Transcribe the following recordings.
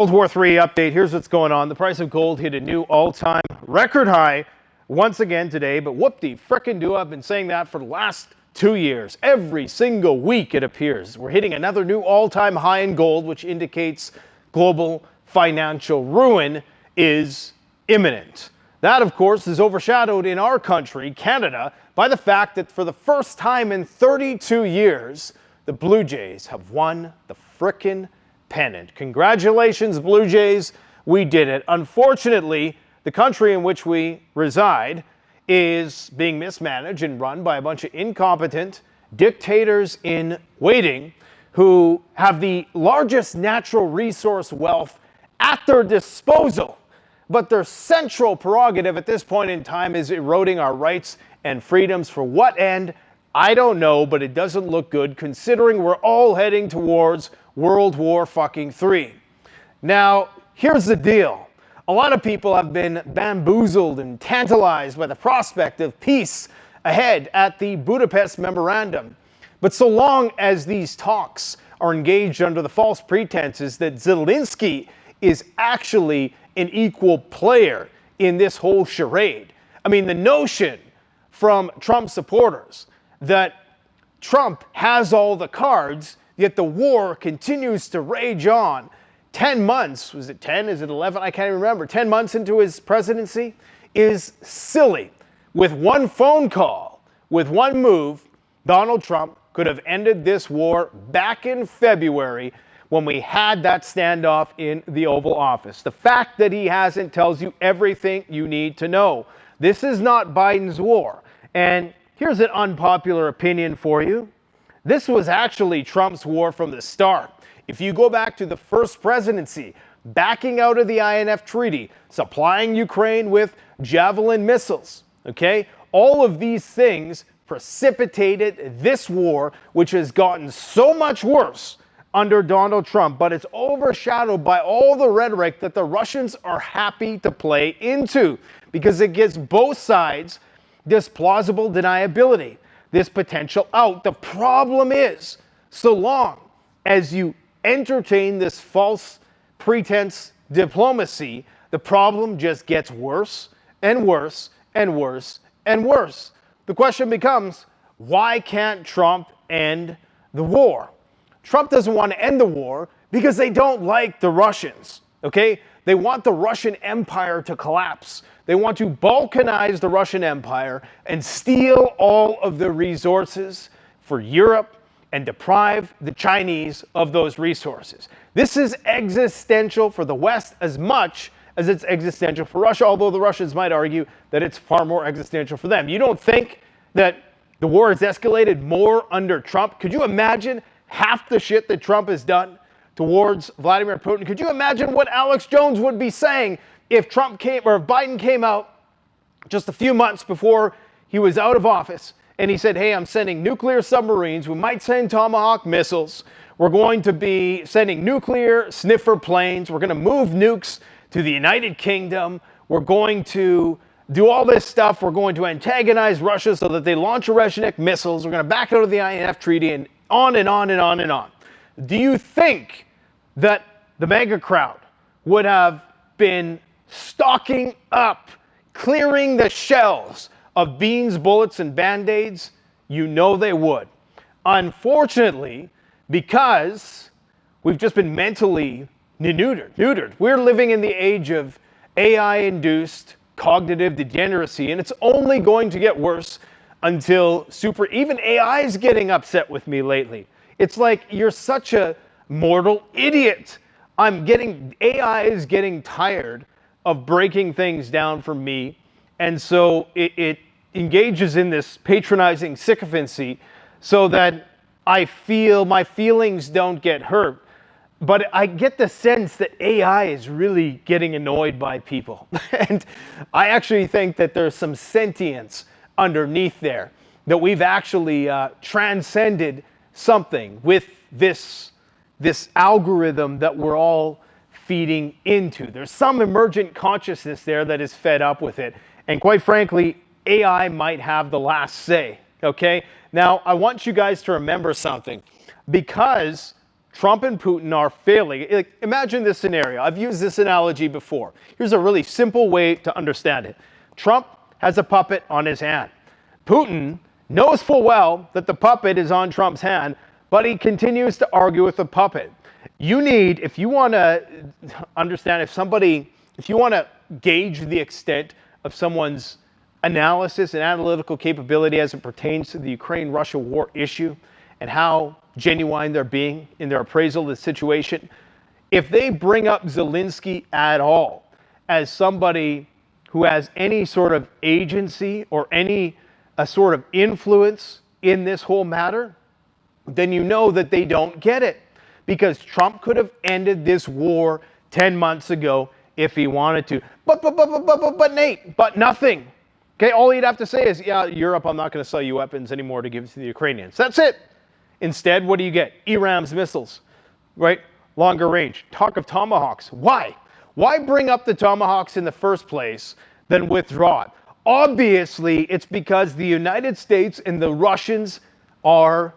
World War III update. Here's what's going on. The price of gold hit a new all-time record high once again today, but whoop-de-frickin-do, I've been saying that for the last 2 years. Every single week, it appears. We're hitting another new all-time high in gold, which indicates global financial ruin is imminent. That, of course, is overshadowed in our country, Canada, by the fact that for the first time in 32 years, the Blue Jays have won the frickin' pennant. Congratulations, Blue Jays. We did it. Unfortunately, the country in which we reside is being mismanaged and run by a bunch of incompetent dictators in waiting who have the largest natural resource wealth at their disposal. But their central prerogative at this point in time is eroding our rights and freedoms. For what end? I don't know, but it doesn't look good considering we're all heading towards World War III. Now, here's the deal. A lot of people have been bamboozled and tantalized by the prospect of peace ahead at the Budapest Memorandum. But so long as these talks are engaged under the false pretenses that Zelensky is actually an equal player in this whole charade. I mean, the notion from Trump supporters that Trump has all the cards, yet the war continues to rage on 10 months, was it 10, is it 11, I can't even remember, 10 months into his presidency, is silly. With one phone call, with one move, Donald Trump could have ended this war back in February when we had that standoff in the Oval Office. The fact that he hasn't tells you everything you need to know. This is not Biden's war. And here's an unpopular opinion for you. This was actually Trump's war from the start. If you go back to the first presidency, backing out of the INF Treaty, supplying Ukraine with Javelin missiles, okay? All of these things precipitated this war, which has gotten so much worse under Donald Trump, but it's overshadowed by all the rhetoric that the Russians are happy to play into because it gives both sides this plausible deniability, this potential out. The problem is, so long as you entertain this false pretense diplomacy, the problem just gets worse and worse and worse and worse. The question becomes, why can't Trump end the war? Trump doesn't want to end the war because they don't like the Russians, okay? They want the Russian Empire to collapse. They want to balkanize the Russian Empire and steal all of the resources for Europe and deprive the Chinese of those resources. This is existential for the West as much as it's existential for Russia, although the Russians might argue that it's far more existential for them. You don't think that the war has escalated more under Trump? Could you imagine half the shit that Trump has done towards Vladimir Putin? Could you imagine what Alex Jones would be saying if Trump came or if Biden came out just a few months before he was out of office and he said, hey, I'm sending nuclear submarines, we might send Tomahawk missiles, we're going to be sending nuclear sniffer planes, we're going to move nukes to the United Kingdom, we're going to do all this stuff, we're going to antagonize Russia so that they launch Oreshnik missiles, we're going to back out of the INF Treaty, and on and on and on and on. Do you think that the mega crowd would have been stocking up, clearing the shelves of beans, bullets, and Band-Aids? You know they would. Unfortunately, because we've just been mentally neutered. We're living in the age of AI-induced cognitive degeneracy, and it's only going to get worse until even AI is getting upset with me lately. It's like, you're such a mortal idiot. AI is getting tired of breaking things down for me. And so it engages in this patronizing sycophancy so that I feel my feelings don't get hurt. But I get the sense that AI is really getting annoyed by people. And I actually think that there's some sentience underneath there, that we've actually transcended something with this algorithm that we're all feeding into. There's some emergent consciousness there that is fed up with it. And quite frankly, AI might have the last say, okay? Now, I want you guys to remember something. Because Trump and Putin are failing. Like, imagine this scenario. I've used this analogy before. Here's a really simple way to understand it. Trump has a puppet on his hand. Putin knows full well that the puppet is on Trump's hand, but he continues to argue with the puppet. You need, if you want to understand, if you want to gauge the extent of someone's analysis and analytical capability as it pertains to the Ukraine-Russia war issue and how genuine they're being in their appraisal of the situation, if they bring up Zelensky at all as somebody who has any sort of agency or any sort of influence in this whole matter, then you know that they don't get it. Because Trump could have ended this war 10 months ago if he wanted to. But Nate, but nothing. Okay, all he'd have to say is, yeah, Europe, I'm not going to sell you weapons anymore to give to the Ukrainians. That's it. Instead, what do you get? ERAMS missiles, right? Longer range. Talk of Tomahawks. Why? Why bring up the Tomahawks in the first place, then withdraw it? Obviously, it's because the United States and the Russians are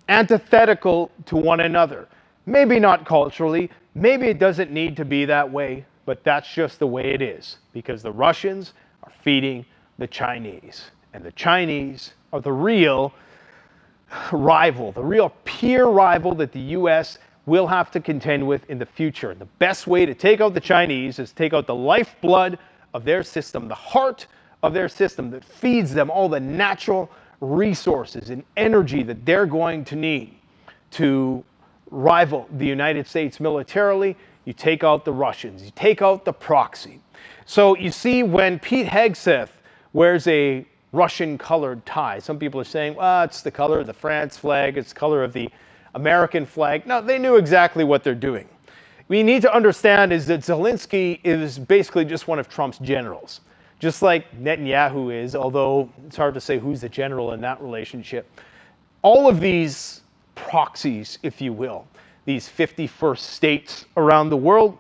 antithetical to one another. Maybe not culturally. Maybe it doesn't need to be that way, but that's just the way it is, because the Russians are feeding the Chinese, and the Chinese are the real rival, the real peer rival that the U.S. will have to contend with in the future. And the best way to take out the Chinese is take out the lifeblood of their system, the heart of their system that feeds them all the natural resources and energy that they're going to need to rival the United States militarily. You take out the Russians, you take out the proxy. So you see, when Pete Hegseth wears a Russian-colored tie, some people are saying, well, it's the color of the France flag, it's the color of the American flag. No, they knew exactly what they're doing. We need to understand is that Zelensky is basically just one of Trump's generals, just like Netanyahu is, although it's hard to say who's the general in that relationship. All of these proxies, if you will, these 51st states around the world,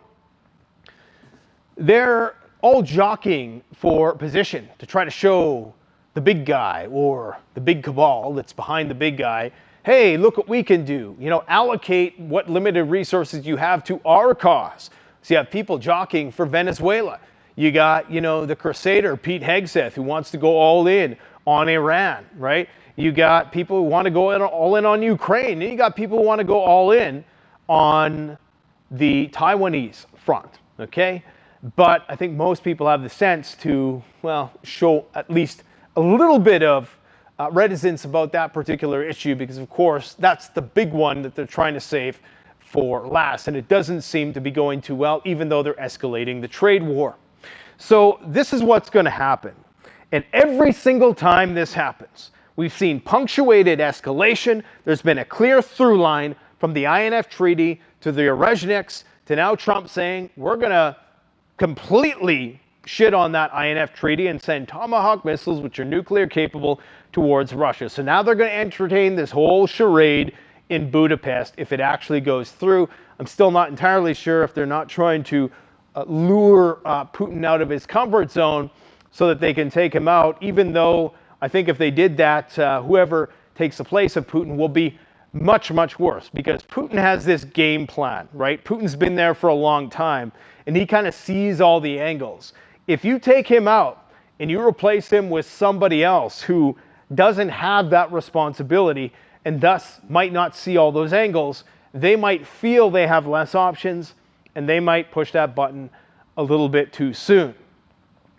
they're all jockeying for position to try to show the big guy or the big cabal that's behind the big guy, hey, look what we can do. You know, allocate what limited resources you have to our cause. So you have people jockeying for Venezuela. You got, you know, the crusader, Pete Hegseth, who wants to go all in on Iran, right? You got people who want to go all in on Ukraine. And you got people who want to go all in on the Taiwanese front, okay? But I think most people have the sense to, well, show at least a little bit of reticence about that particular issue because, of course, that's the big one that they're trying to save for last. And it doesn't seem to be going too well, even though they're escalating the trade war. So this is what's going to happen. And every single time this happens, we've seen punctuated escalation. There's been a clear through line from the INF Treaty to the Orezhniks to now Trump saying, we're going to completely shit on that INF Treaty and send Tomahawk missiles, which are nuclear capable, towards Russia. So now they're going to entertain this whole charade in Budapest if it actually goes through. I'm still not entirely sure if they're not trying to lure Putin out of his comfort zone so that they can take him out, even though I think if they did that, whoever takes the place of Putin will be much, much worse, because Putin has this game plan, right? Putin's been there for a long time, and he kind of sees all the angles. If you take him out and you replace him with somebody else who doesn't have that responsibility and thus might not see all those angles, they might feel they have less options and they might push that button a little bit too soon.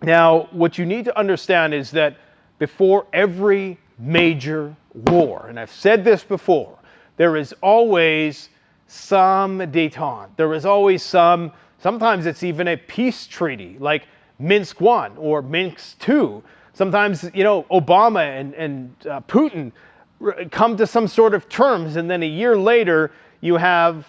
Now, what you need to understand is that before every major war, and I've said this before, there is always some détente. There is always sometimes it's even a peace treaty, like Minsk I or Minsk II. Sometimes, you know, Obama and Putin come to some sort of terms, and then a year later you have,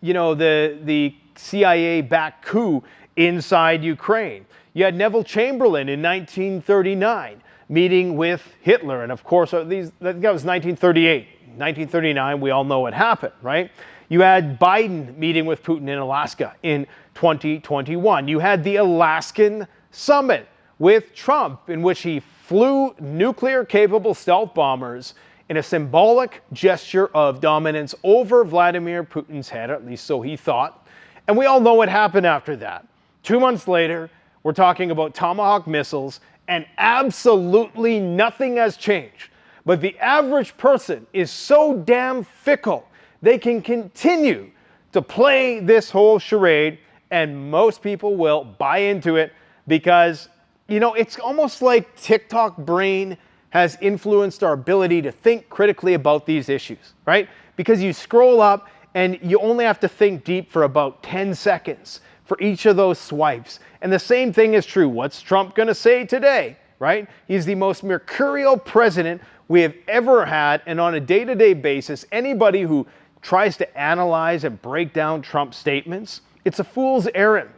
you know, the CIA-backed coup inside Ukraine. You had Neville Chamberlain in 1939 meeting with Hitler, and of course that was 1938. 1939, we all know what happened, right? You had Biden meeting with Putin in Alaska in 2021. You had the Alaskan summit with Trump, in which he flew nuclear-capable stealth bombers in a symbolic gesture of dominance over Vladimir Putin's head, at least so he thought. And we all know what happened after that. 2 months later, we're talking about Tomahawk missiles, and absolutely nothing has changed. But the average person is so damn fickle, they can continue to play this whole charade, and most people will buy into it because, you know, it's almost like TikTok brain has influenced our ability to think critically about these issues, right? Because you scroll up and you only have to think deep for about 10 seconds for each of those swipes. And the same thing is true. What's Trump going to say today, right? He's the most mercurial president we have ever had. And on a day-to-day basis, anybody who tries to analyze and break down Trump's statements, it's a fool's errand.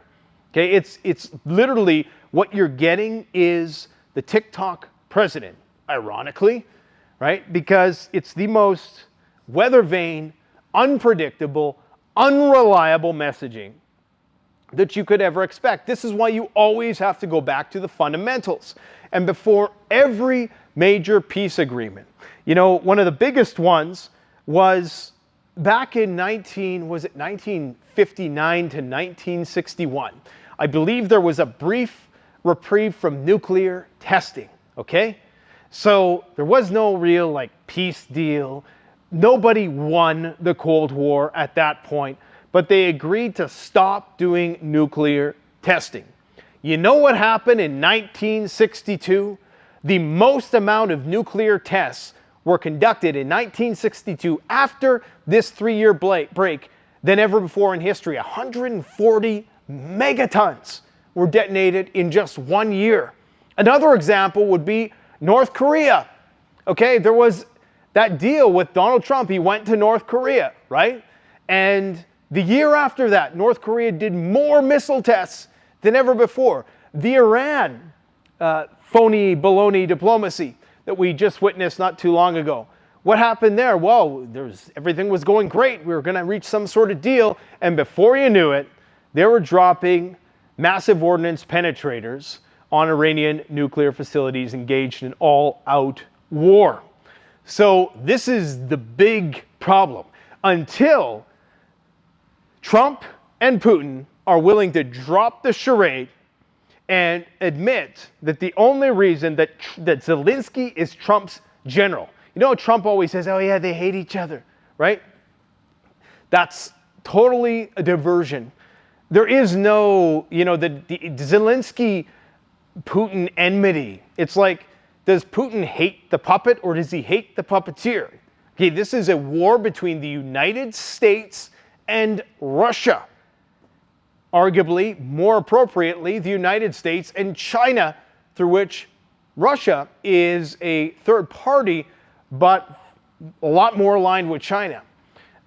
Okay, it's literally what you're getting is the TikTok president, ironically, right? Because it's the most weather vane, unpredictable, unreliable messaging that you could ever expect. This is why you always have to go back to the fundamentals. And before every major peace agreement, you know, one of the biggest ones was back in 1959 to 1961. I believe there was a brief reprieve from nuclear testing, okay? So there was no real like peace deal. Nobody won the Cold War at that point, but they agreed to stop doing nuclear testing. You know what happened in 1962? The most amount of nuclear tests were conducted in 1962 after this 3-year break than ever before in history. 140 megatons were detonated in just 1 year. Another example would be North Korea. Okay, there was that deal with Donald Trump. He went to North Korea, right? And the year after that, North Korea did more missile tests than ever before. The Iran phony baloney diplomacy that we just witnessed not too long ago. What happened there? Well, everything was going great. We were going to reach some sort of deal. And before you knew it, they were dropping massive ordnance penetrators on Iranian nuclear facilities engaged in all-out war. So this is the big problem. Until Trump and Putin are willing to drop the charade and admit that the only reason that Zelensky is Trump's general. You know, Trump always says, oh yeah, they hate each other, right? That's totally a diversion. There is no, you know, the Zelensky-Putin enmity. It's like, does Putin hate the puppet or does he hate the puppeteer? Okay, this is a war between the United States and Russia. Arguably, more appropriately, the United States and China, through which Russia is a third party, but a lot more aligned with China.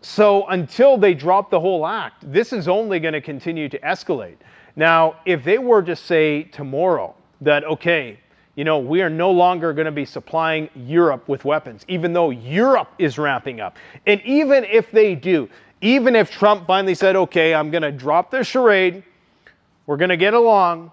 So until they drop the whole act, this is only going to continue to escalate. Now, if they were to say tomorrow that, okay, you know, we are no longer going to be supplying Europe with weapons, even though Europe is ramping up, and even if they do, even if Trump finally said, okay, I'm going to drop the charade, we're going to get along,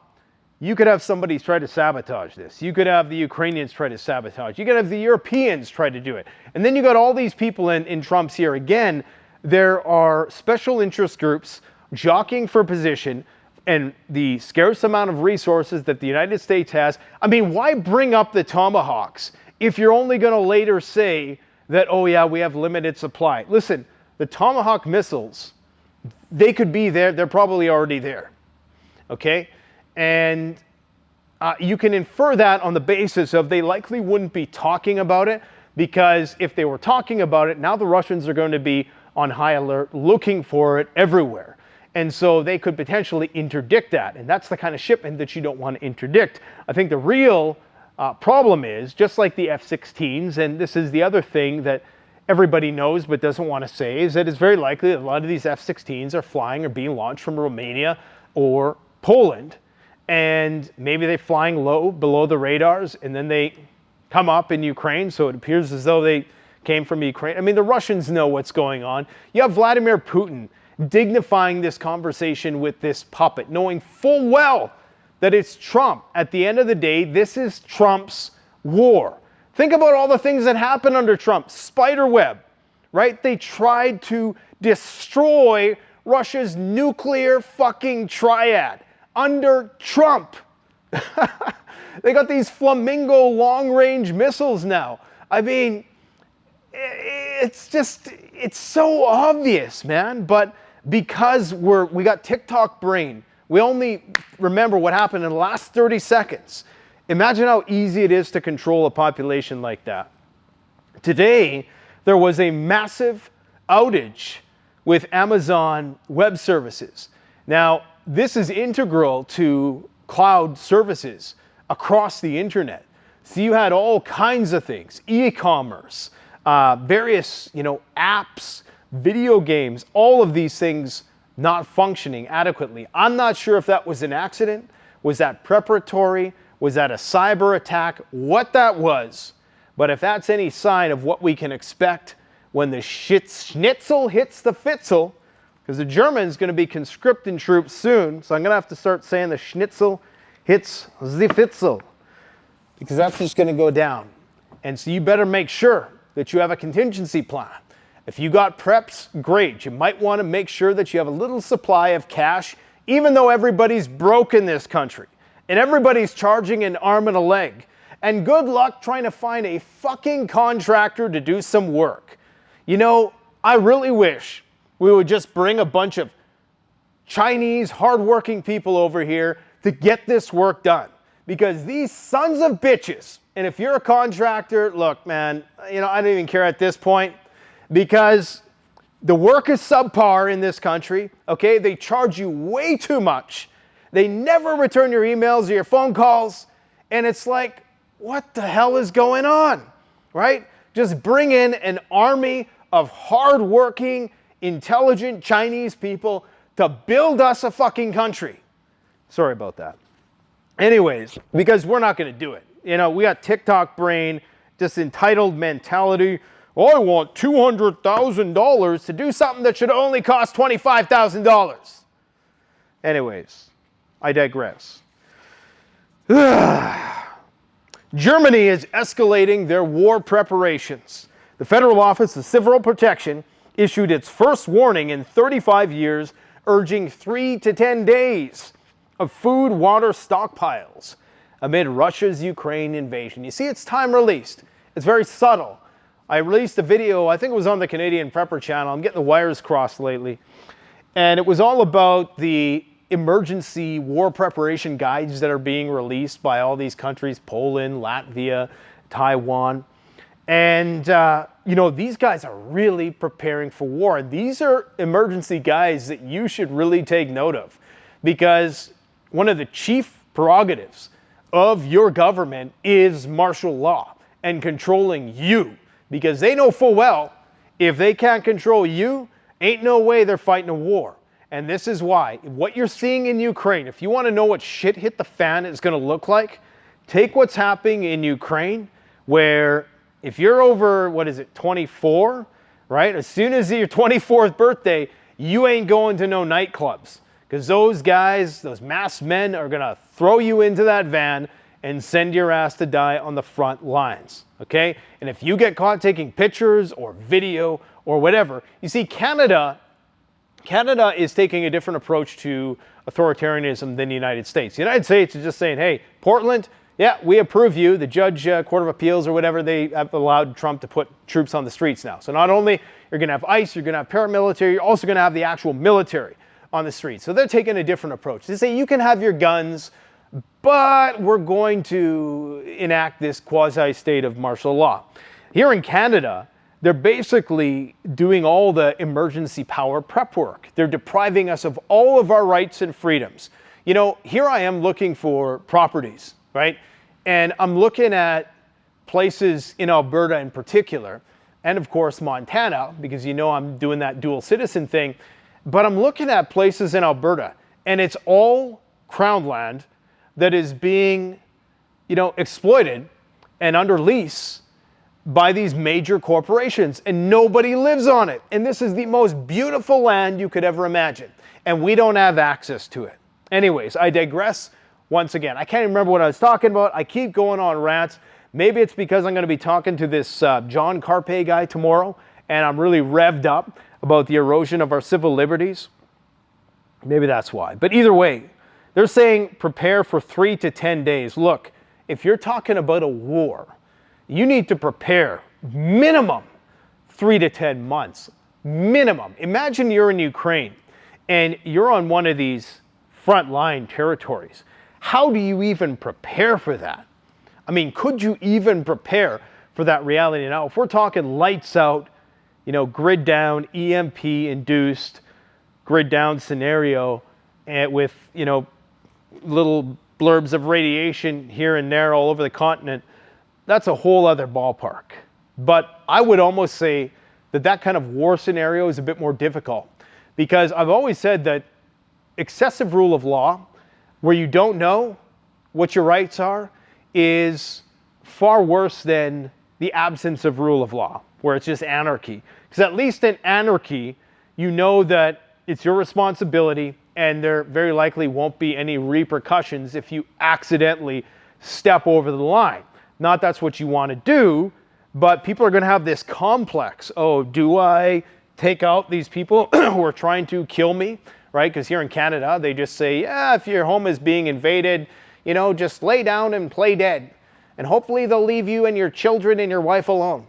you could have somebody try to sabotage this. You could have the Ukrainians try to sabotage. You could have the Europeans try to do it. And then you got all these people in Trump's ear. Again, there are special interest groups jockeying for position and the scarce amount of resources that the United States has. I mean, why bring up the Tomahawks if you're only going to later say that, oh yeah, we have limited supply? Listen, the Tomahawk missiles, they could be there. They're probably already there, okay? And you can infer that on the basis of they likely wouldn't be talking about it, because if they were talking about it, now the Russians are going to be on high alert looking for it everywhere. And so they could potentially interdict that. And that's the kind of shipment that you don't want to interdict. I think the real problem is, just like the F-16s, and this is the other thing that everybody knows but doesn't want to say, is that it's very likely that a lot of these F-16s are flying or being launched from Romania or Poland. And maybe they're flying low below the radars, and then they come up in Ukraine, so it appears as though they came from Ukraine. I mean, the Russians know what's going on. You have Vladimir Putin dignifying this conversation with this puppet, knowing full well that it's Trump. At the end of the day, this is Trump's war. Think about all the things that happened under Trump. Spiderweb, right? They tried to destroy Russia's nuclear fucking triad under Trump. They got these Flamingo long-range missiles now. I mean, it's so obvious, man. But because we got TikTok brain, we only remember what happened in the last 30 seconds. Imagine how easy it is to control a population like that. Today, there was a massive outage with Amazon Web Services. Now, this is integral to cloud services across the internet. So you had all kinds of things, e-commerce, various, apps, video games, all of these things not functioning adequately. I'm not sure if that was an accident. Was that preparatory? Was that a cyber attack? What that was. But if that's any sign of what we can expect when the schnitzel hits the fitzel, because the German's going to be conscripting troops soon, so I'm going to have to start saying the schnitzel hits the fitzel, because that's just going to go down. And so you better make sure that you have a contingency plan. If you got preps, great. You might want to make sure that you have a little supply of cash, even though everybody's broke in this country and everybody's charging an arm and a leg. And good luck trying to find a fucking contractor to do some work. I really wish we would just bring a bunch of Chinese hardworking people over here to get this work done. Because these sons of bitches, and if you're a contractor, look, man, I don't even care at this point, because the work is subpar in this country, okay? They charge you way too much. They never return your emails or your phone calls, and it's like, what the hell is going on, right? Just bring in an army of hardworking, intelligent Chinese people to build us a fucking country. Sorry about that. Anyways, because we're not going to do it. We got TikTok brain, just entitled mentality. I want $200,000 to do something that should only cost $25,000. Anyways, I digress. Germany is escalating their war preparations. The Federal Office of Civil Protection issued its first warning in 35 years, urging 3 to 10 days of food, water stockpiles amid Russia's Ukraine invasion. You see, it's time released. It's very subtle. I released a video, I think it was on the Canadian Prepper channel. I'm getting the wires crossed lately. And it was all about the emergency war preparation guides that are being released by all these countries, Poland, Latvia, Taiwan. And, these guys are really preparing for war. These are emergency guides that you should really take note of, because one of the chief prerogatives of your government is martial law and controlling you, because they know full well if they can't control you, ain't no way they're fighting a war. And this is why what you're seeing in Ukraine, if you want to know what shit hit the fan is going to look like, take what's happening in Ukraine, where if you're over, 24, right? As soon as your 24th birthday, you ain't going to no nightclubs, because those guys, those masked men, are going to throw you into that van and send your ass to die on the front lines, okay? And if you get caught taking pictures or video or whatever, you see, Canada is taking a different approach to authoritarianism than the United States. The United States is just saying, hey, Portland, yeah, we approve you. The judge, Court of Appeals or whatever, they have allowed Trump to put troops on the streets now. So not only you're going to have ICE, you're going to have paramilitary, you're also going to have the actual military on the streets. So they're taking a different approach. They say you can have your guns, but we're going to enact this quasi-state of martial law. Here in Canada, they're basically doing all the emergency power prep work. They're depriving us of all of our rights and freedoms. Here I am looking for properties, right? And I'm looking at places in Alberta in particular, and of course Montana, because I'm doing that dual citizen thing. But I'm looking at places in Alberta, and it's all crown land that is being, exploited and under lease by these major corporations, and nobody lives on it. And this is the most beautiful land you could ever imagine, and we don't have access to it. Anyways, I digress once again. I can't even remember what I was talking about. I keep going on rants, Maybe it's because I'm going to be talking to this John Carpe guy tomorrow, and I'm really revved up about the erosion of our civil liberties. Maybe that's why. But either way, they're saying prepare for 3 to 10 days. Look, if you're talking about a war, you need to prepare minimum 3 to 10 months. Minimum. Imagine you're in Ukraine and you're on one of these frontline territories. How do you even prepare for that? I mean, could you even prepare for that reality? Now, if we're talking lights out, grid down, EMP induced, grid down scenario, and with, little blurbs of radiation here and there all over the continent, that's a whole other ballpark. But I would almost say that kind of war scenario is a bit more difficult, because I've always said that excessive rule of law, where you don't know what your rights are, is far worse than the absence of rule of law, where it's just anarchy. Because at least in anarchy, you know that it's your responsibility, and there very likely won't be any repercussions if you accidentally step over the line. Not that's what you want to do, but people are going to have this complex. Oh, do I take out these people who are trying to kill me, right? Because here in Canada, they just say, yeah, if your home is being invaded, just lay down and play dead. And hopefully they'll leave you and your children and your wife alone.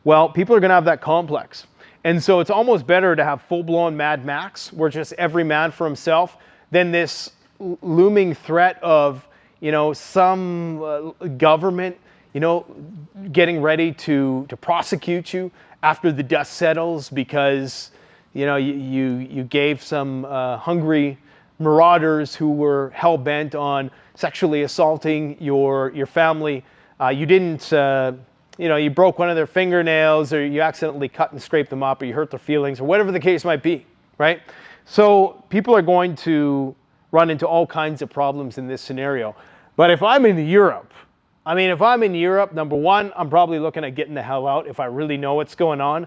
Well, people are going to have that complex. And so it's almost better to have full-blown Mad Max, where just every man for himself, than this looming threat of, some government, getting ready to prosecute you after the dust settles because, you gave some hungry marauders who were hell-bent on sexually assaulting your family. You didn't... you broke one of their fingernails, or you accidentally cut and scraped them up, or you hurt their feelings, or whatever the case might be, right? So people are going to run into all kinds of problems in this scenario. But if I'm in Europe, number one, I'm probably looking at getting the hell out if I really know what's going on.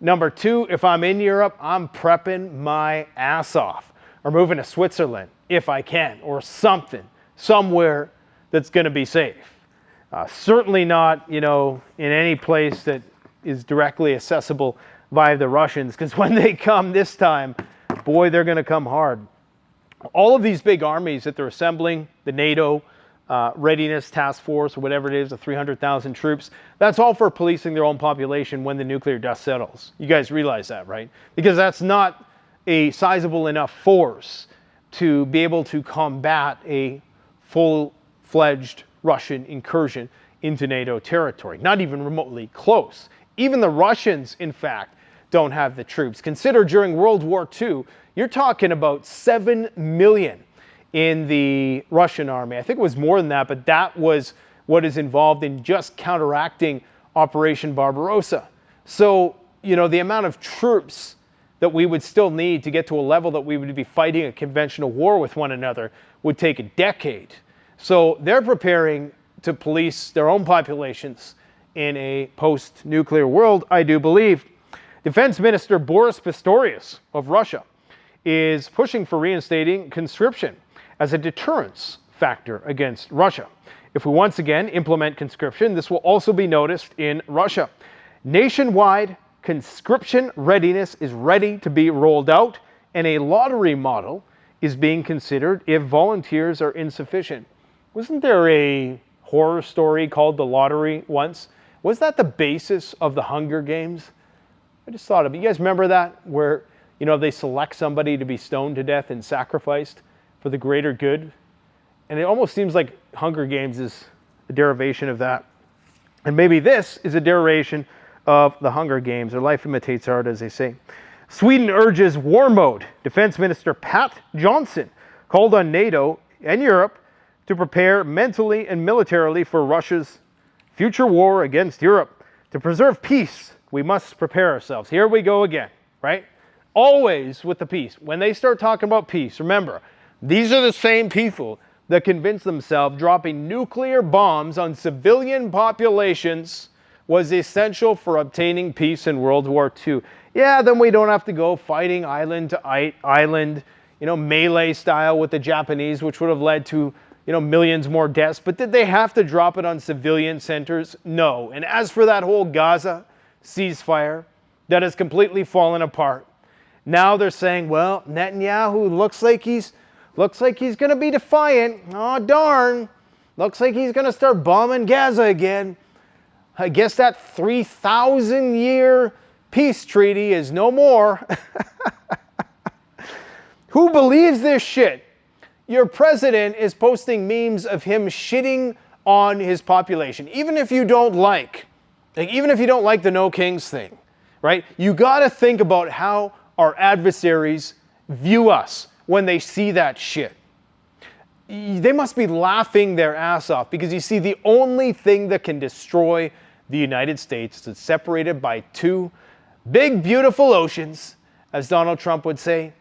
Number two, if I'm in Europe, I'm prepping my ass off, or moving to Switzerland if I can, or somewhere that's going to be safe. Certainly not, in any place that is directly accessible via the Russians, because when they come this time, boy, they're going to come hard. All of these big armies that they're assembling, the NATO Readiness Task Force, or whatever it is, the 300,000 troops, that's all for policing their own population when the nuclear dust settles. You guys realize that, right? Because that's not a sizable enough force to be able to combat a full-fledged Russian incursion into NATO territory. Not even remotely close. Even the Russians, in fact, don't have the troops. Consider during World War II, you're talking about 7 million in the Russian army. I think it was more than that, but that was what is involved in just counteracting Operation Barbarossa. So, the amount of troops that we would still need to get to a level that we would be fighting a conventional war with one another would take a decade. So they're preparing to police their own populations in a post-nuclear world, I do believe. Defense Minister Boris Pistorius of Russia is pushing for reinstating conscription as a deterrence factor against Russia. If we once again implement conscription, this will also be noticed in Russia. Nationwide conscription readiness is ready to be rolled out, and a lottery model is being considered if volunteers are insufficient. Wasn't there a horror story called The Lottery once? Was that the basis of the Hunger Games? I just thought of it. You guys remember that? Where, they select somebody to be stoned to death and sacrificed for the greater good? And it almost seems like Hunger Games is a derivation of that. And maybe this is a derivation of the Hunger Games, or life imitates art, as they say. Sweden urges war mode. Defense Minister Pat Johnson called on NATO and Europe to prepare mentally and militarily for Russia's future war against Europe. To preserve peace, we must prepare ourselves. Here we go again, right? Always with the peace. When they start talking about peace, remember, these are the same people that convince themselves dropping nuclear bombs on civilian populations was essential for obtaining peace in World War II. Yeah, then we don't have to go fighting island to island, melee style with the Japanese, which would have led to, millions more deaths. But did they have to drop it on civilian centers? No. And as for that whole Gaza ceasefire that has completely fallen apart, now they're saying, well, Netanyahu looks like he's going to be defiant. Oh, darn. Looks like he's going to start bombing Gaza again. I guess that 3,000-year peace treaty is no more. Who believes this shit? Your president is posting memes of him shitting on his population. Even if you don't like the No Kings thing, right? You got to think about how our adversaries view us when they see that shit. They must be laughing their ass off, because you see, the only thing that can destroy the United States is separated by two big, beautiful oceans, as Donald Trump would say,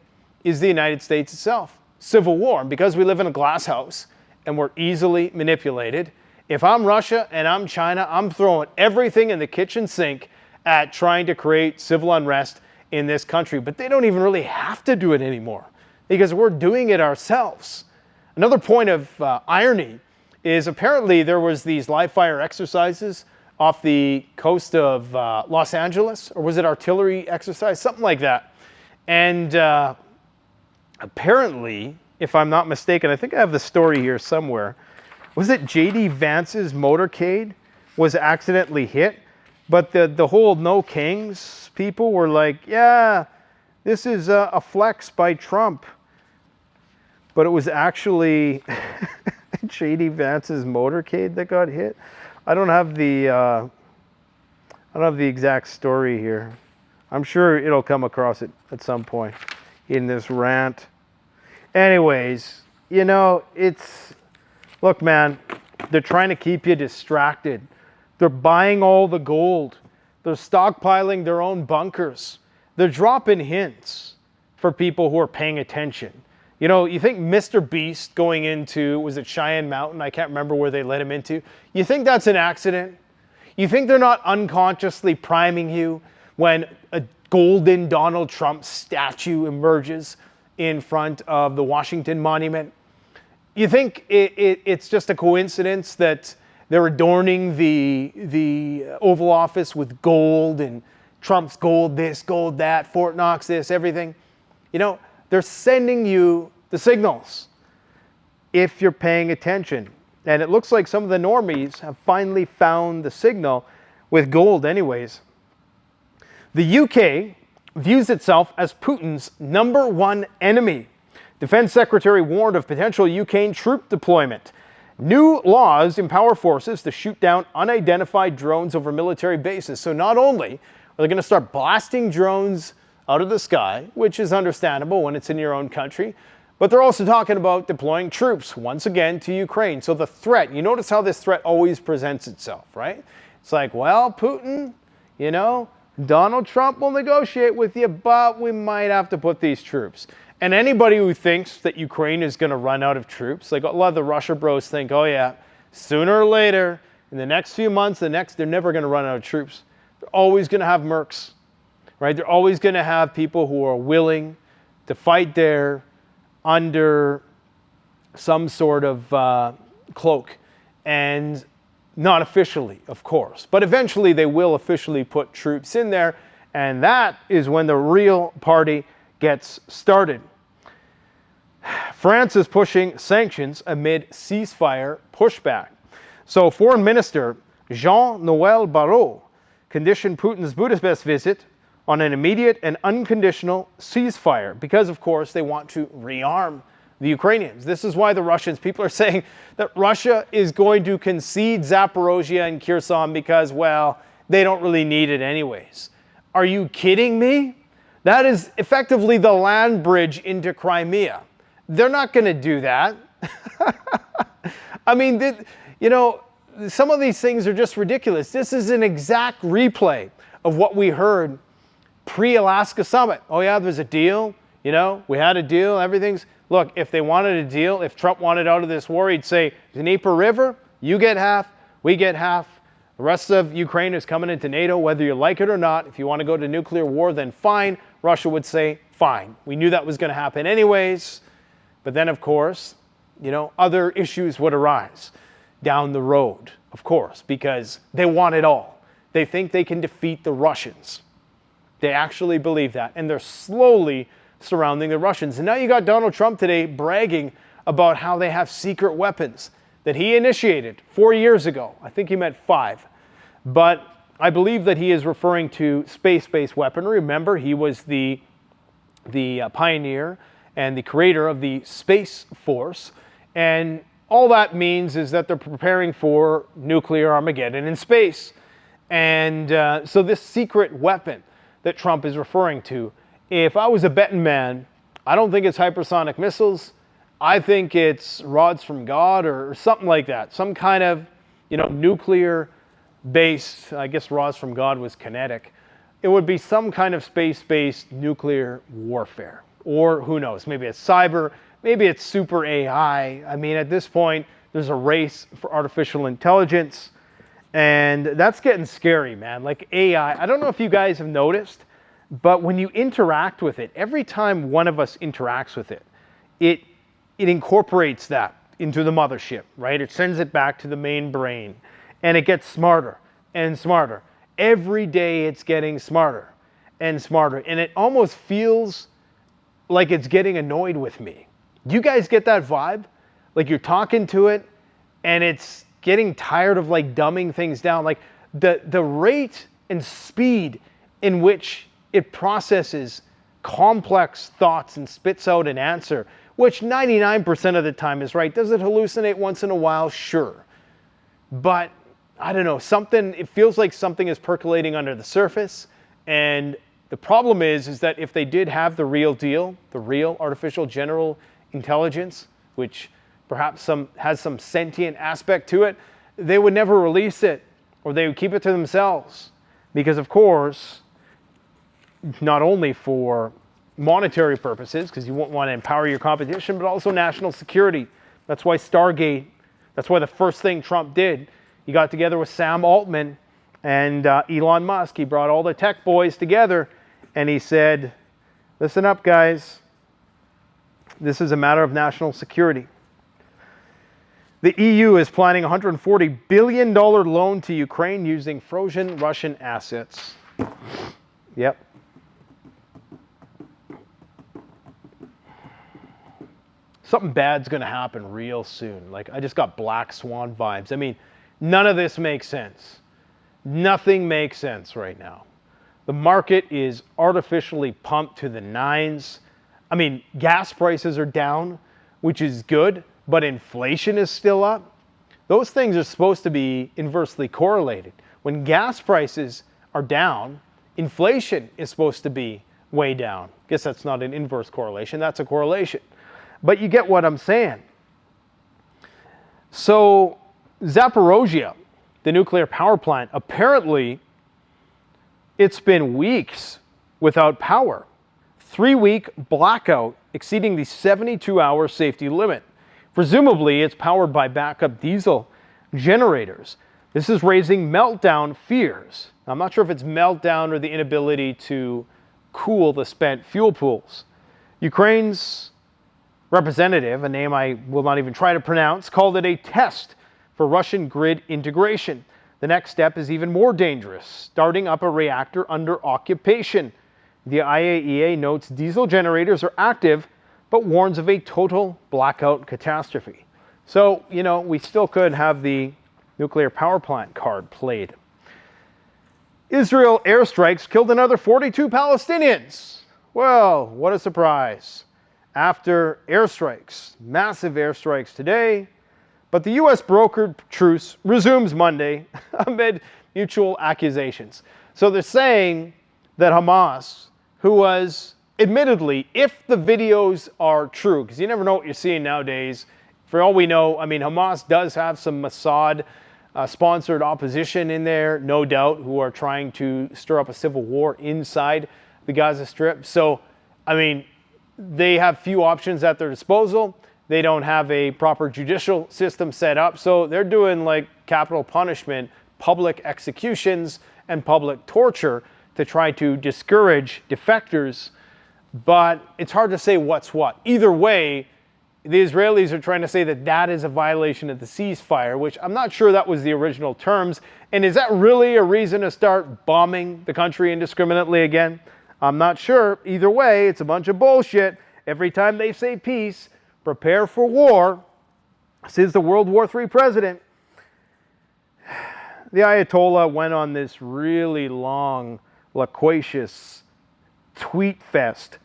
is the United States itself. Civil war. And because we live in a glass house and we're easily manipulated, if I'm Russia and I'm China, I'm throwing everything in the kitchen sink at trying to create civil unrest in this country. But they don't even really have to do it anymore, because we're doing it ourselves. Another point of irony is, apparently there was these live fire exercises off the coast of Los Angeles, or was it artillery exercise? Something like that. And apparently, if I'm not mistaken, I think I have the story here somewhere, was it J.D. Vance's motorcade was accidentally hit? But the whole No Kings people were like, yeah, this is a flex by Trump. But it was actually J.D. Vance's motorcade that got hit. I don't have the exact story here. I'm sure it'll come across it at some point in this rant. Anyways, look, man, they're trying to keep you distracted. They're buying all the gold. They're stockpiling their own bunkers. They're dropping hints for people who are paying attention. You think Mr. Beast going into, was it Cheyenne Mountain? I can't remember where they let him into. You think that's an accident? You think they're not unconsciously priming you when a golden Donald Trump statue emerges in front of the Washington Monument? You think it's just a coincidence that they're adorning the Oval Office with gold, and Trump's gold this, gold that, Fort Knox this, everything? They're sending you the signals if you're paying attention. And it looks like some of the normies have finally found the signal with gold anyways. The UK views itself as Putin's #1 enemy. Defense Secretary warned of potential UK troop deployment. New laws empower forces to shoot down unidentified drones over military bases. So not only are they going to start blasting drones out of the sky, which is understandable when it's in your own country, but they're also talking about deploying troops once again to Ukraine. So the threat, you notice how this threat always presents itself, right? It's like, well, Putin, Donald Trump will negotiate with you, but we might have to put these troops. And anybody who thinks that Ukraine is going to run out of troops, like a lot of the Russia bros think, oh yeah, sooner or later, in the next few months, they're never going to run out of troops. They're always going to have mercs, right? They're always going to have people who are willing to fight there under some sort of cloak, and not officially, of course. But eventually they will officially put troops in there, and that is when the real party gets started. France is pushing sanctions amid ceasefire pushback. So Foreign Minister Jean-Noël Barrot conditioned Putin's Budapest visit on an immediate and unconditional ceasefire because, of course, they want to rearm the Ukrainians. This is why the Russians, people are saying that Russia is going to concede Zaporozhye and Kherson because, well, they don't really need it anyways. Are you kidding me? That is effectively the land bridge into Crimea. They're not going to do that. I mean, some of these things are just ridiculous. This is an exact replay of what we heard pre-Alaska summit. Oh yeah, there's a deal. We had a deal. Everything's... Look, if they wanted a deal, if Trump wanted out of this war, he'd say, Dnieper River, you get half, we get half. The rest of Ukraine is coming into NATO, whether you like it or not. If you want to go to nuclear war, then fine. Russia would say, fine. We knew that was going to happen anyways. But then, of course, other issues would arise down the road, of course, because they want it all. They think they can defeat the Russians. They actually believe that, and they're slowly surrounding the Russians. And now you got Donald Trump today bragging about how they have secret weapons that he initiated 4 years ago. I think he meant 5. But I believe that he is referring to space-based weaponry. Remember, he was the pioneer and the creator of the Space Force. And all that means is that they're preparing for nuclear Armageddon in space. And so this secret weapon that Trump is referring to, if I was a betting man, I don't think it's hypersonic missiles. I think it's rods from God or something like that. Some kind of, nuclear-based, I guess rods from God was kinetic. It would be some kind of space-based nuclear warfare. Or who knows, maybe it's cyber, maybe it's super AI. I mean, at this point, there's a race for artificial intelligence. And that's getting scary, man. Like AI, I don't know if you guys have noticed, but when you interact with it, every time one of us interacts with it, it incorporates that into the mothership, right? It sends it back to the main brain, and it gets smarter and smarter. Every day it's getting smarter and smarter, and it almost feels like it's getting annoyed with me. Do you guys get that vibe? Like you're talking to it, and it's getting tired of like dumbing things down. Like the rate and speed in which it processes complex thoughts and spits out an answer, which 99% of the time is right. Does it hallucinate once in a while? Sure. But I don't know, it feels like something is percolating under the surface. And the problem is that if they did have the real deal, the real artificial general intelligence, which perhaps has some sentient aspect to it, they would never release it, or they would keep it to themselves. Because of course, not only for monetary purposes, because you won't want to empower your competition, but also national security. That's why Stargate, that's why the first thing Trump did, he got together with Sam Altman and Elon Musk. He brought all the tech boys together and he said, listen up guys, this is a matter of national security. The EU is planning a $140 billion loan to Ukraine using frozen Russian assets. Yep. Something bad's going to happen real soon. Like, I just got Black Swan vibes. I mean, none of this makes sense. Nothing makes sense right now. The market is artificially pumped to the nines. I mean, gas prices are down, which is good, but inflation is still up. Those things are supposed to be inversely correlated. When gas prices are down, inflation is supposed to be way down. I guess that's not an inverse correlation, that's a correlation. But you get what I'm saying. So Zaporozhye, the nuclear power plant, apparently it's been weeks without power. 3-week blackout exceeding the 72-hour safety limit. Presumably it's powered by backup diesel generators. This is raising meltdown fears. I'm not sure if it's meltdown or the inability to cool the spent fuel pools. Ukraine's representative, a name I will not even try to pronounce, called it a test for Russian grid integration. The next step is even more dangerous, starting up a reactor under occupation. The IAEA notes diesel generators are active, but warns of a total blackout catastrophe. So, we still could have the nuclear power plant card played. Israel airstrikes killed another 42 Palestinians. Well, what a surprise. After airstrikes, massive airstrikes today, but the U.S. brokered truce resumes Monday amid mutual accusations. So they're saying that Hamas, who was admittedly, if the videos are true, because you never know what you're seeing nowadays, for all we know, I mean, Hamas does have some Mossad-sponsored opposition in there, no doubt, who are trying to stir up a civil war inside the Gaza Strip. So, I mean, they have few options at their disposal. They don't have a proper judicial system set up. So they're doing like capital punishment, public executions, and public torture to try to discourage defectors. But it's hard to say what's what. Either way, the Israelis are trying to say that that is a violation of the ceasefire, which I'm not sure that was the original terms. And is that really a reason to start bombing the country indiscriminately again? I'm not sure. Either way, it's a bunch of bullshit. Every time they say peace, prepare for war. Since the World War III president, the Ayatollah went on this really long, loquacious tweet fest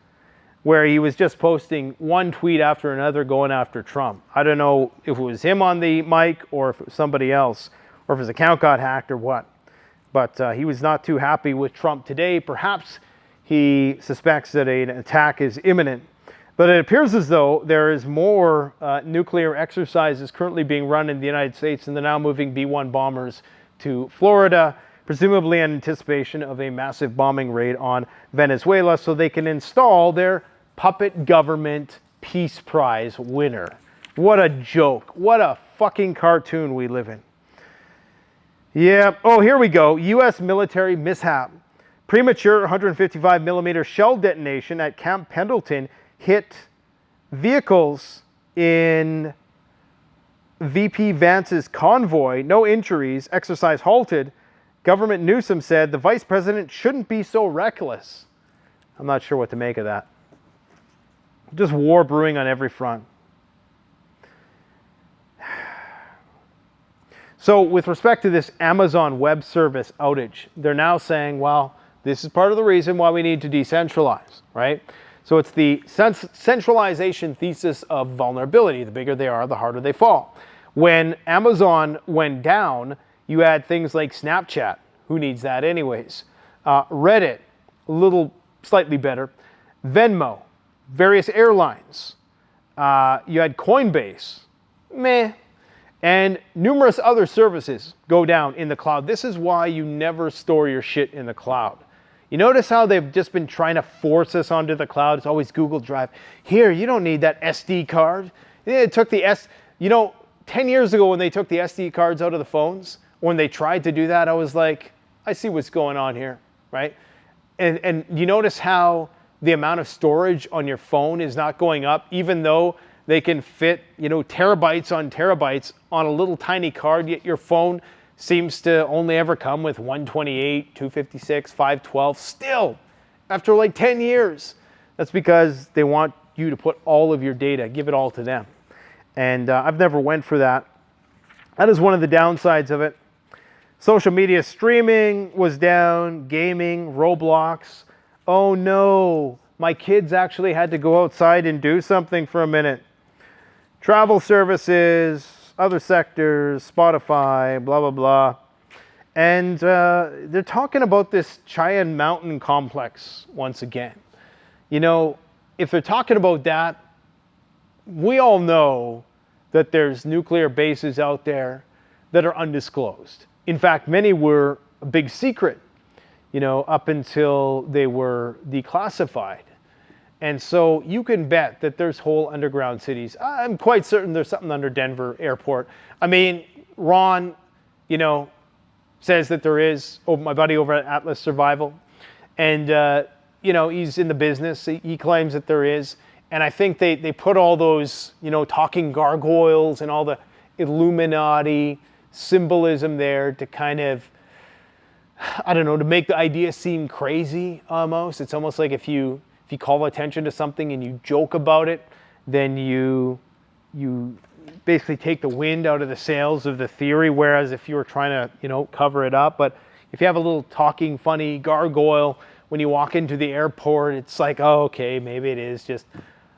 where he was just posting one tweet after another going after Trump. I don't know if it was him on the mic or if it was somebody else, or if his account got hacked or what. But he was not too happy with Trump today. Perhaps he suspects that an attack is imminent. But it appears as though there is more nuclear exercises currently being run in the United States, and they're now moving B-1 bombers to Florida, presumably in anticipation of a massive bombing raid on Venezuela, so they can install their puppet government peace prize winner. What a joke. What a fucking cartoon we live in. Yeah. Oh, here we go. U.S. military mishap. Premature 155 millimeter shell detonation at Camp Pendleton hit vehicles in VP Vance's convoy. No injuries. Exercise halted. Government Newsom said the vice president shouldn't be so reckless. I'm not sure what to make of that. Just war brewing on every front. So with respect to this Amazon Web Service outage, they're now saying, well, this is part of the reason why we need to decentralize, right? So it's the centralization thesis of vulnerability. The bigger they are, the harder they fall. When Amazon went down, you had things like Snapchat. Who needs that anyways? Reddit, a little slightly better. Venmo, various airlines. You had Coinbase, meh. And numerous other services go down in the cloud. This is why you never store your shit in the cloud. You notice how they've just been trying to force us onto the cloud? It's always Google Drive. Here, you don't need that SD card. It took the 10 years ago when they took the SD cards out of the phones, when they tried to do that, I was like, I see what's going on here, right? And you notice how the amount of storage on your phone is not going up, even though they can fit, terabytes on terabytes on a little tiny card, yet your phone seems to only ever come with 128, 256, 512 still after like 10 years. That's because they want you to put all of your data, give it all to them. And I've never went for that. That is one of the downsides of it. Social media streaming was down, gaming, Roblox. Oh no, my kids actually had to go outside and do something for a minute. Travel services, other sectors, Spotify, blah, blah, blah. And they're talking about this Cheyenne Mountain complex once again. If they're talking about that, we all know that there's nuclear bases out there that are undisclosed. In fact, many were a big secret, up until they were declassified. And so you can bet that there's whole underground cities. I'm quite certain there's something under Denver Airport. I mean, Ron, says that there is. Oh, my buddy over at Atlas Survival. And, he's in the business. He claims that there is. And I think they put all those, talking gargoyles and all the Illuminati symbolism there to kind of, to make the idea seem crazy almost. It's almost like if you call attention to something and you joke about it, then you basically take the wind out of the sails of the theory, whereas if you were trying to, cover it up. But if you have a little talking funny gargoyle when you walk into the airport, it's like, oh, okay, maybe it is just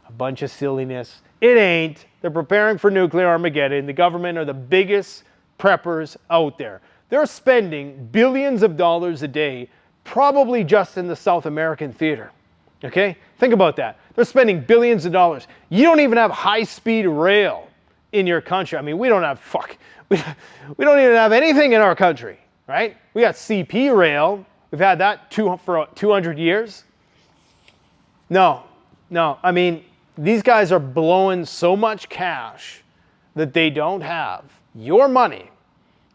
a bunch of silliness. It ain't. They're preparing for nuclear Armageddon. The government are the biggest preppers out there. They're spending billions of dollars a day, probably just in the South American theater. Okay? Think about that. They're spending billions of dollars. You don't even have high-speed rail in your country. I mean, we don't even have anything in our country, right? We got CP rail. We've had that for 200 years. No. I mean, these guys are blowing so much cash that they don't have your money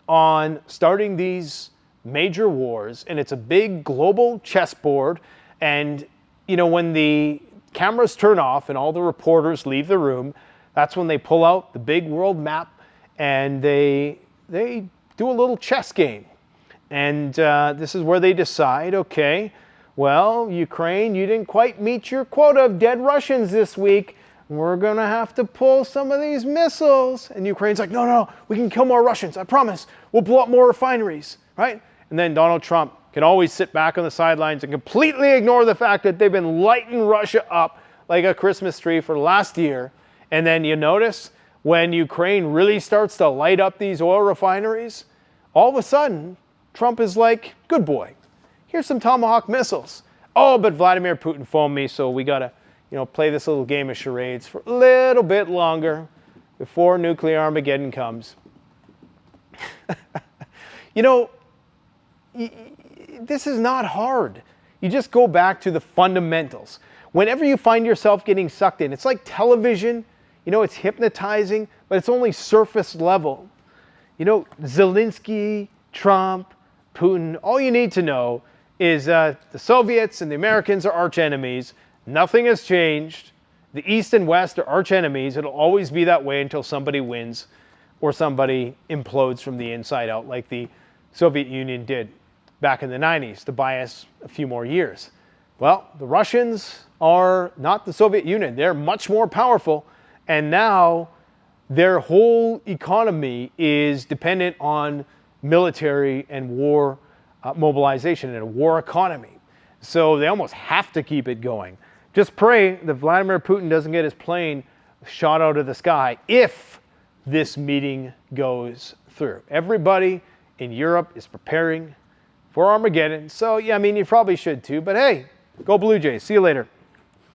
on starting these major wars, and it's a big global chessboard. And when the cameras turn off and all the reporters leave the room, That's when they pull out the big world map and they do a little chess game. And this is where they decide, okay, well, Ukraine, you didn't quite meet your quota of dead Russians this week. We're going to have to pull some of these missiles. And Ukraine's like, no, we can kill more Russians. I promise. We'll blow up more refineries, right? And then Donald Trump can always sit back on the sidelines and completely ignore the fact that they've been lighting Russia up like a Christmas tree for the last year. And then you notice when Ukraine really starts to light up these oil refineries, all of a sudden, Trump is like, good boy. Here's some Tomahawk missiles. Oh, but Vladimir Putin phoned me, so we got to, play this little game of charades for a little bit longer before nuclear Armageddon comes. This is not hard. You just go back to the fundamentals. Whenever you find yourself getting sucked in, it's like television. It's hypnotizing, but it's only surface level. Zelensky, Trump, Putin, all you need to know is the Soviets and the Americans are arch enemies. Nothing has changed. The East and West are arch enemies. It'll always be that way until somebody wins or somebody implodes from the inside out like the Soviet Union did back in the 90s to buy us a few more years. Well, the Russians are not the Soviet Union. They're much more powerful. And now their whole economy is dependent on military and war mobilization and a war economy. So they almost have to keep it going. Just pray that Vladimir Putin doesn't get his plane shot out of the sky if this meeting goes through. Everybody in Europe is preparing for Armageddon. So, yeah, you probably should too. But hey, go Blue Jays. See you later.